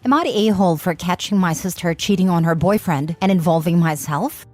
Am I the a-hole for catching my sister cheating on her boyfriend and involving myself?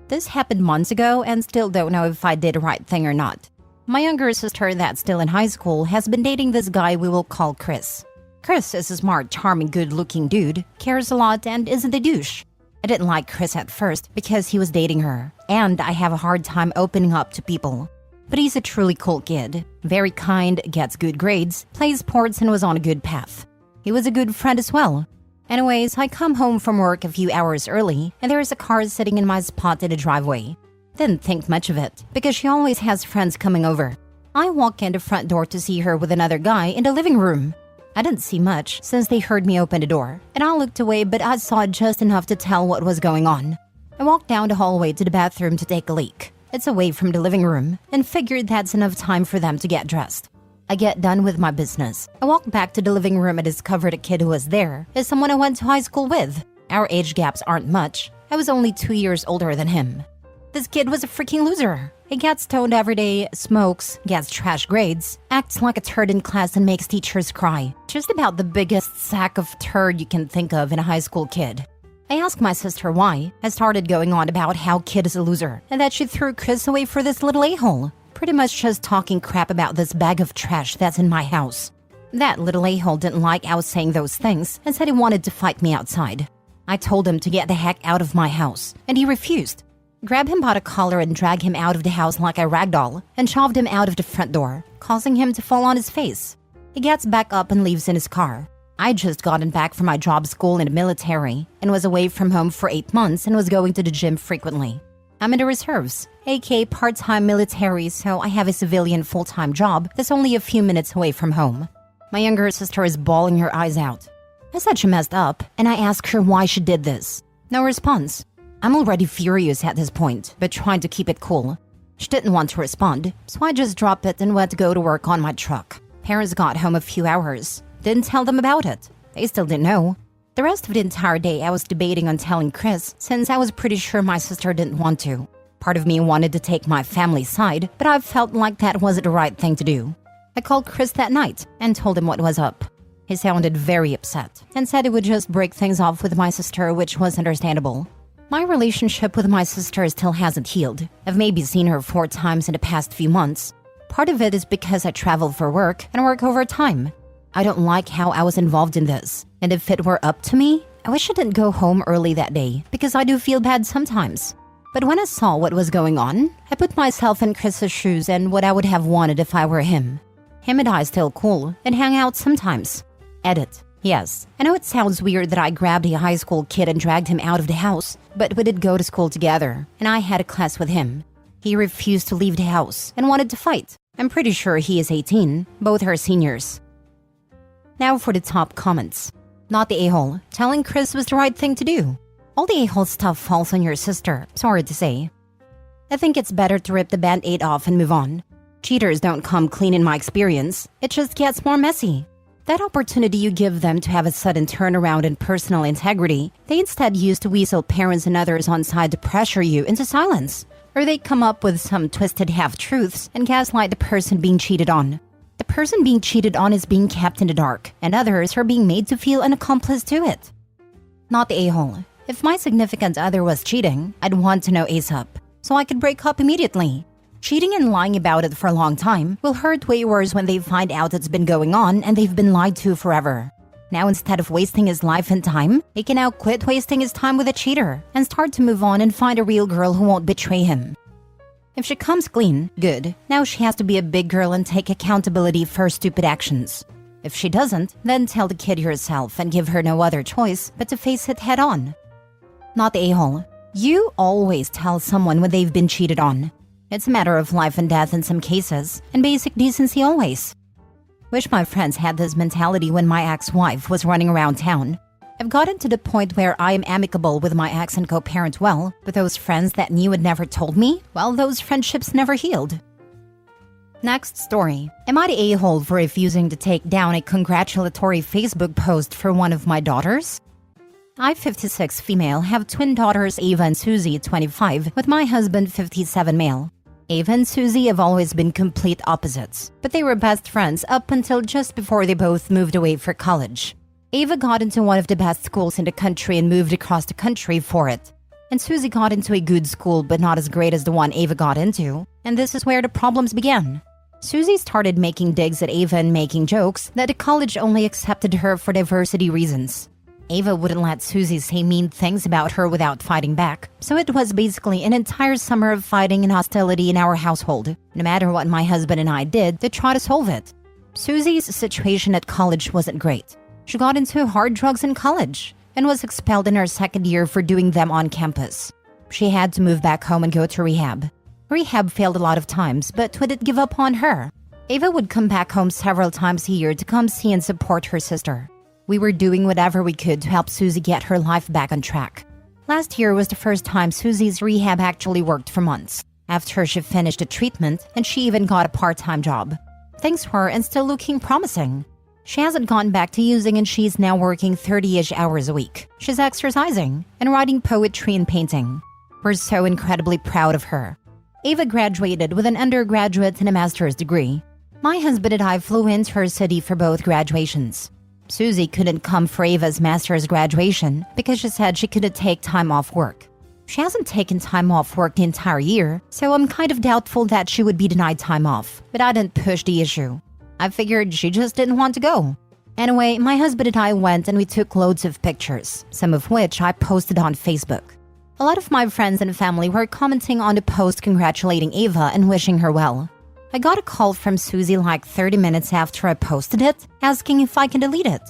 This happened months ago and still don't know if I did the right thing or not. My younger sister that's still in high school has been dating this guy we will call Chris. Chris is a smart, charming, good-looking dude, cares a lot, and isn't a douche. I didn't like Chris at first because he was dating her, and I have a hard time opening up to people. But he's a truly cool kid, very kind, gets good grades, plays sports, and was on a good path. He was a good friend as well. Anyways, I come home from work a few hours early, and there is a car sitting in my spot in the driveway. Didn't think much of it, because she always has friends coming over. I walk in the front door to see her with another guy in the living room. I didn't see much since they heard me open the door, and I looked away but I saw just enough to tell what was going on. I walked down the hallway to the bathroom to take a leak. It's away from the living room, and figured that's enough time for them to get dressed. I get done with my business. I walk back to the living room and discover the kid who was there is someone I went to high school with. Our age gaps aren't much. I was only 2 years older than him. This kid was a freaking loser. He gets stoned every day, smokes, gets trash grades, acts like a turd in class, and makes teachers cry. Just about the biggest sack of turd you can think of in a high school kid. I asked my sister why. I started going on about how kid is a loser and that she threw Chris away for this little a-hole. Pretty much just talking crap about this bag of trash that's in my house. That little a-hole didn't like I was saying those things and said he wanted to fight me outside. I told him to get the heck out of my house, and he refused. Grabbed him by the collar and dragged him out of the house like a ragdoll and shoved him out of the front door, causing him to fall on his face. He gets back up and leaves in his car. I'd just gotten back from my job school in the military and was away from home for 8 months and was going to the gym frequently. I'm in the reserves, aka part-time military, so I have a civilian full-time job that's only a few minutes away from home. My younger sister is bawling her eyes out. I said she messed up, and I asked her why she did this. No response. I'm already furious at this point, but trying to keep it cool. She didn't want to respond, so I just dropped it and went to go to work on my truck. Parents got home a few hours. Didn't tell them about it. They still didn't know. The rest of the entire day I was debating on telling Chris, since I was pretty sure my sister didn't want to. Part of me wanted to take my family's side, but I felt like that wasn't the right thing to do. I called Chris that night and told him what was up. He sounded very upset and said he would just break things off with my sister, which was understandable. My relationship with my sister still hasn't healed. I've maybe seen her 4 times in the past few months. Part of it is because I travel for work and work overtime. I don't like how I was involved in this, and if it were up to me, I wish I didn't go home early that day because I do feel bad sometimes. But when I saw what was going on, I put myself in Chris's shoes and what I would have wanted if I were him. Him and I still cool and hang out sometimes. Edit. Yes, I know it sounds weird that I grabbed a high school kid and dragged him out of the house, but we did go to school together, and I had a class with him. He refused to leave the house and wanted to fight. I'm pretty sure he is 18, both are seniors. Now for the top comments. Not the a-hole. Telling Chris was the right thing to do. All the a-hole stuff falls on your sister, sorry to say. I think it's better to rip the band-aid off and move on. Cheaters don't come clean in my experience. It just gets more messy. That opportunity you give them to have a sudden turnaround in personal integrity, they instead use to weasel parents and others on side to pressure you into silence. Or they come up with some twisted half-truths and gaslight the person being cheated on. The person being cheated on is being kept in the dark, and others are being made to feel an accomplice to it. Not the a-hole. If my significant other was cheating, I'd want to know ASAP, so I could break up immediately. Cheating and lying about it for a long time will hurt way worse when they find out it's been going on and they've been lied to forever. Now instead of wasting his life and time, he can now quit wasting his time with a cheater and start to move on and find a real girl who won't betray him. If she comes clean, good. Now she has to be a big girl and take accountability for her stupid actions. If she doesn't, then tell the kid yourself and give her no other choice but to face it head on. Not the a-hole. You always tell someone when they've been cheated on. It's a matter of life and death in some cases, and basic decency always. Wish my friends had this mentality when my ex-wife was running around town. I've gotten to the point where I am amicable with my ex and co-parent well, but those friends that knew and never told me, well, those friendships never healed. Next story. Am I the a-hole for refusing to take down a congratulatory Facebook post for one of my daughters? I, 56 female, have twin daughters Ava and Susie, 25, with my husband, 57 male. Ava and Susie have always been complete opposites, but they were best friends up until just before they both moved away for college. Ava got into one of the best schools in the country and moved across the country for it. And Susie got into a good school but not as great as the one Ava got into, and this is where the problems began. Susie started making digs at Ava and making jokes that the college only accepted her for diversity reasons. Ava wouldn't let Susie say mean things about her without fighting back, so it was basically an entire summer of fighting and hostility in our household, no matter what my husband and I did to try to solve it. Susie's situation at college wasn't great. She got into hard drugs in college and was expelled in her second year for doing them on campus. She had to move back home and go to rehab. Rehab failed a lot of times, but wouldn't give up on her. Ava would come back home several times a year to come see and support her sister. We were doing whatever we could to help Susie get her life back on track. Last year was the first time Susie's rehab actually worked for months, after she finished the treatment and she even got a part-time job. Things were and still looking promising. She hasn't gone back to using and she's now working 30-ish hours a week. She's exercising and writing poetry and painting. We're so incredibly proud of her. Ava graduated with an undergraduate and a master's degree. My husband and I flew into her city for both graduations. Susie couldn't come for Ava's master's graduation because she said she couldn't take time off work. She hasn't taken time off work the entire year, so I'm kind of doubtful that she would be denied time off, but I didn't push the issue. I figured she just didn't want to go. Anyway, my husband and I went and we took loads of pictures, some of which I posted on Facebook. A lot of my friends and family were commenting on the post congratulating Ava and wishing her well. I got a call from Susie like 30 minutes after I posted it, asking if I can delete it.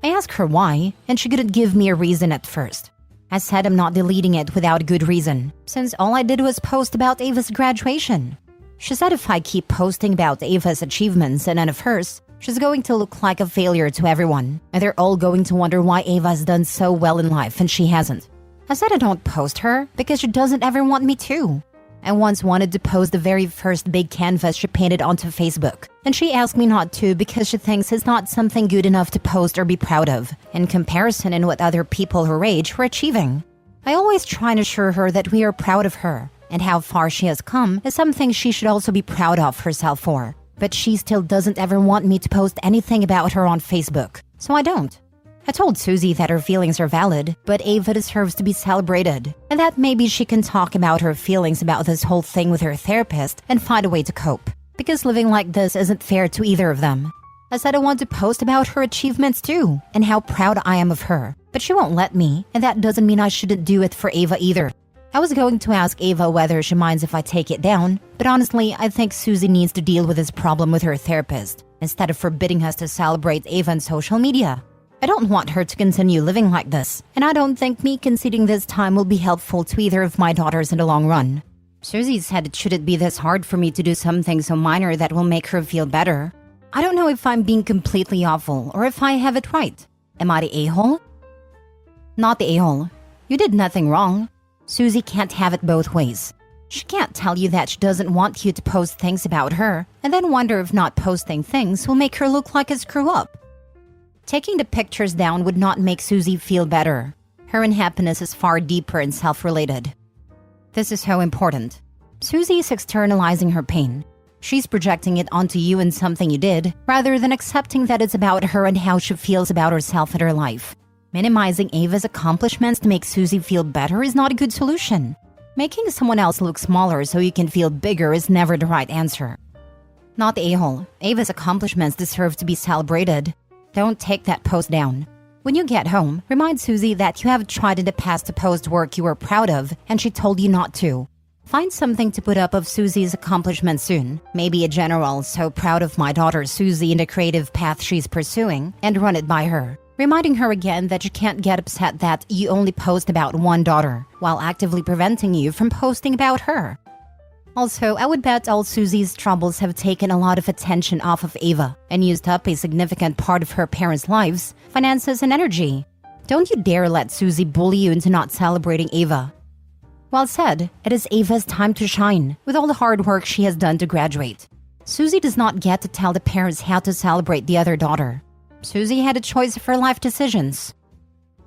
I asked her why, and she couldn't give me a reason at first. I said I'm not deleting it without a good reason, since all I did was post about Ava's graduation. She said if I keep posting about Ava's achievements and none of hers, she's going to look like a failure to everyone, and they're all going to wonder why Ava's done so well in life and she hasn't. I said I don't post her because she doesn't ever want me to. I once wanted to post the very first big canvas she painted onto Facebook, and she asked me not to because she thinks it's not something good enough to post or be proud of, in comparison in what other people her age were achieving. I always try and assure her that we are proud of her, and how far she has come is something she should also be proud of herself for. But she still doesn't ever want me to post anything about her on Facebook, so I don't. I told Susie that her feelings are valid, but Ava deserves to be celebrated, and that maybe she can talk about her feelings about this whole thing with her therapist and find a way to cope, because living like this isn't fair to either of them. I said I want to post about her achievements too, and how proud I am of her, but she won't let me, and that doesn't mean I shouldn't do it for Ava either. I was going to ask Ava whether she minds if I take it down, but honestly, I think Susie needs to deal with this problem with her therapist, instead of forbidding us to celebrate Ava on social media. I don't want her to continue living like this, and I don't think me conceding this time will be helpful to either of my daughters in the long run. Susie said it shouldn't be this hard for me to do something so minor that will make her feel better. I don't know if I'm being completely awful or if I have it right. Am I the a-hole? Not the a-hole. You did nothing wrong. Susie can't have it both ways. She can't tell you that she doesn't want you to post things about her, and then wonder if not posting things will make her look like a screw-up. Taking the pictures down would not make Susie feel better. Her unhappiness is far deeper and self-related. This is so important. Susie is externalizing her pain. She's projecting it onto you and something you did, rather than accepting that it's about her and how she feels about herself and her life. Minimizing Ava's accomplishments to make Susie feel better is not a good solution. Making someone else look smaller so you can feel bigger is never the right answer. Not the a-hole. Ava's accomplishments deserve to be celebrated. Don't take that post down. When you get home, remind Susie that you have tried in the past to post work you were proud of and she told you not to. Find something to put up of Susie's accomplishments soon. Maybe a general "so proud of my daughter Susie in the creative path she's pursuing" and run it by her. Reminding her again that you can't get upset that you only post about one daughter, while actively preventing you from posting about her. Also, I would bet all Susie's troubles have taken a lot of attention off of Ava and used up a significant part of her parents' lives, finances, and energy. Don't you dare let Susie bully you into not celebrating Ava. Well said, it is Ava's time to shine, with all the hard work she has done to graduate. Susie does not get to tell the parents how to celebrate the other daughter. Susie had a choice of her life decisions.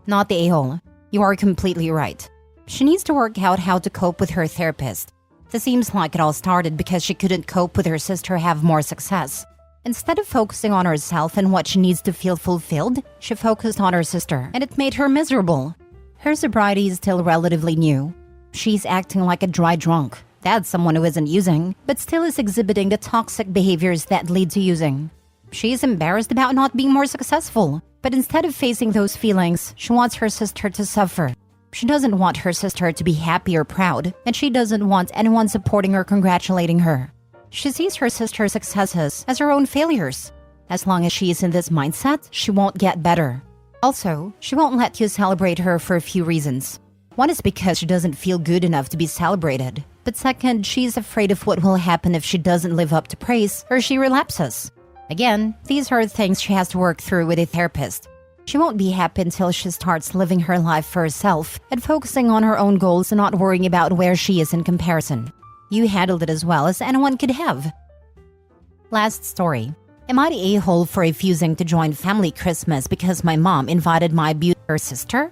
Not the a-hole. You are completely right. She needs to work out how to cope with her therapist. This seems like it all started because she couldn't cope with her sister have more success. Instead of focusing on herself and what she needs to feel fulfilled, she focused on her sister, and it made her miserable. Her sobriety is still relatively new. She's acting like a dry drunk. That's someone who isn't using, but still is exhibiting the toxic behaviors that lead to using. She's embarrassed about not being more successful, but instead of facing those feelings, she wants her sister to suffer. She doesn't want her sister to be happy or proud, and she doesn't want anyone supporting or congratulating her. She sees her sister's successes as her own failures. As long as she is in this mindset, she won't get better. Also, she won't let you celebrate her for a few reasons. One is because she doesn't feel good enough to be celebrated. But second, she's afraid of what will happen if she doesn't live up to praise or she relapses. Again, these are things she has to work through with a therapist. She won't be happy until she starts living her life for herself and focusing on her own goals and not worrying about where she is in comparison. You handled it as well as anyone could have. Last story. Am I the a-hole for refusing to join family Christmas because my mom invited my abuser sister?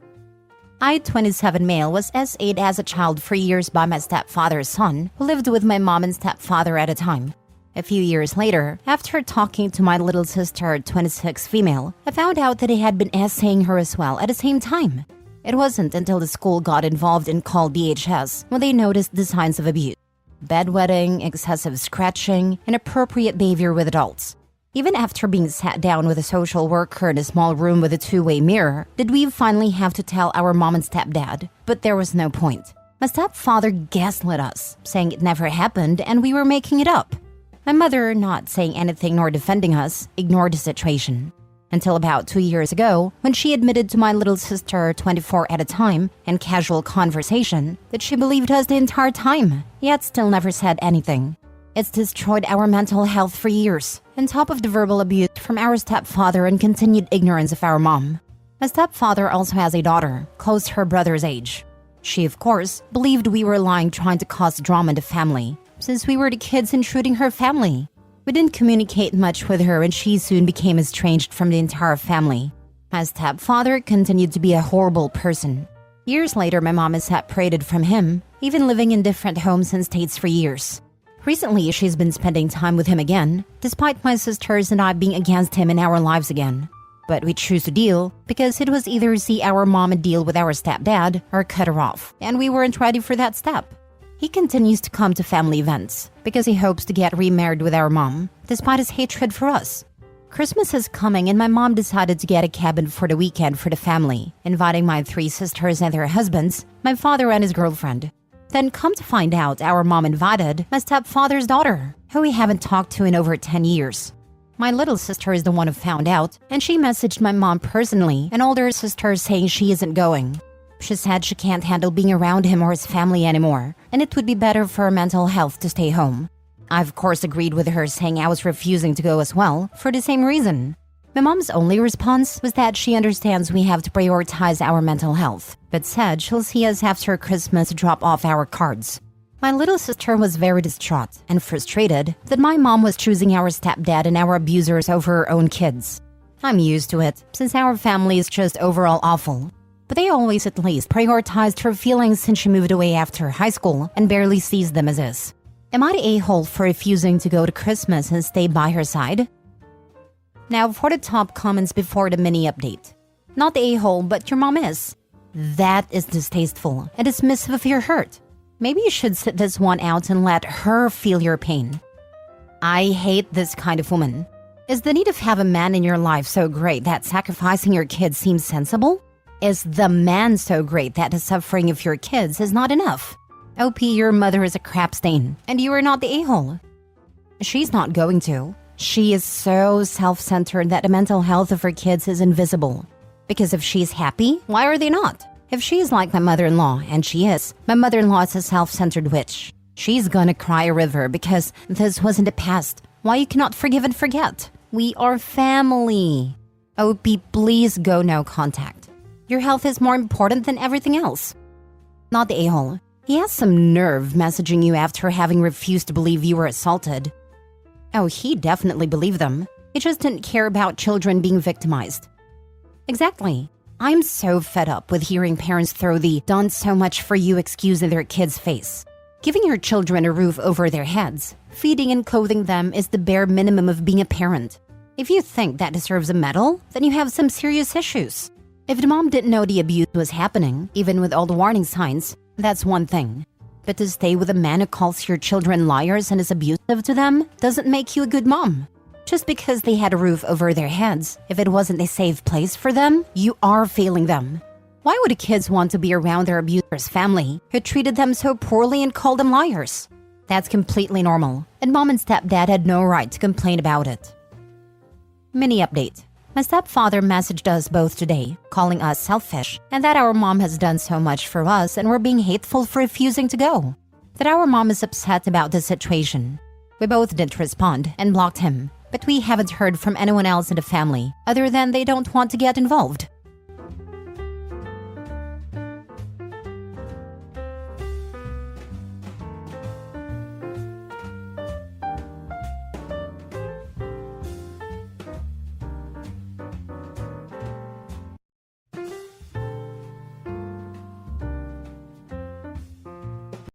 I, 27 male, was S8 as a child for years by my stepfather's son, who lived with my mom and stepfather at a time. A few years later, after talking to my little sister, 26 female, I found out that he had been essaying her as well at the same time. It wasn't until the school got involved and called DHS when they noticed the signs of abuse. Bedwetting, excessive scratching, inappropriate behavior with adults. Even after being sat down with a social worker in a small room with a two-way mirror, did we finally have to tell our mom and stepdad? But there was no point. My stepfather gaslit us, saying it never happened and we were making it up. My mother, not saying anything nor defending us, ignored the situation. Until about 2 years ago, when she admitted to my little sister, 24 at a time, in casual conversation, that she believed us the entire time, yet still never said anything. It's destroyed our mental health for years, on top of the verbal abuse from our stepfather and continued ignorance of our mom. My stepfather also has a daughter, close to her brother's age. She, of course, believed we were lying trying to cause drama in the family, since we were the kids intruding her family. We didn't communicate much with her and she soon became estranged from the entire family. My stepfather continued to be a horrible person. Years later, my mom is separated from him, even living in different homes and states for years. Recently, she's been spending time with him again, despite my sisters and I being against him in our lives again. But we choose to deal because it was either see our mom and deal with our stepdad or cut her off, and we weren't ready for that step. He continues to come to family events because he hopes to get remarried with our mom, despite his hatred for us. Christmas is coming and my mom decided to get a cabin for the weekend for the family, inviting my 3 sisters and their husbands, my father and his girlfriend. Then come to find out, our mom invited my stepfather's daughter, who we haven't talked to in over 10 years. My little sister is the one who found out, and she messaged my mom personally and older sister saying she isn't going. She said she can't handle being around him or his family anymore, and it would be better for her mental health to stay home. I, of course, agreed with her, saying I was refusing to go as well, for the same reason. My mom's only response was that she understands we have to prioritize our mental health, but said she'll see us after Christmas to drop off our cards. My little sister was very distraught and frustrated that my mom was choosing our stepdad and our abusers over her own kids. I'm used to it, since our family is just overall awful. But they always at least prioritized her feelings since she moved away after high school and barely sees them as is. Am I the a-hole for refusing to go to Christmas and stay by her side? Now for the top comments before the mini update. Not the a-hole, but your mom is. That is distasteful and dismissive of your hurt. Maybe you should sit this one out and let her feel your pain. I hate this kind of woman. Is the need of have a man in your life so great that sacrificing your kids seems sensible? Is the man so great that the suffering of your kids is not enough? OP, your mother is a crap stain, and you are not the a-hole. She's not going to. She is so self-centered that the mental health of her kids is invisible. Because if she's happy, why are they not? If she's like my mother-in-law, and she is, my mother-in-law is a self-centered witch. She's gonna cry a river because this was in the past. Why you cannot forgive and forget? We are family. OP, please go no contact. Your health is more important than everything else. Not the a-hole. He has some nerve messaging you after having refused to believe you were assaulted. Oh, he definitely believed them. He just didn't care about children being victimized. Exactly. I'm so fed up with hearing parents throw the "done so much for you" excuse in their kids' face. Giving your children a roof over their heads, feeding and clothing them is the bare minimum of being a parent. If you think that deserves a medal, then you have some serious issues. If the mom didn't know the abuse was happening, even with all the warning signs, that's one thing. But to stay with a man who calls your children liars and is abusive to them doesn't make you a good mom. Just because they had a roof over their heads, if it wasn't a safe place for them, you are failing them. Why would the kids want to be around their abuser's family, who treated them so poorly and called them liars? That's completely normal, and mom and stepdad had no right to complain about it. Mini update. My stepfather messaged us both today, calling us selfish, and that our mom has done so much for us and we're being hateful for refusing to go. That our mom is upset about the situation. We both didn't respond and blocked him, but we haven't heard from anyone else in the family, other than they don't want to get involved.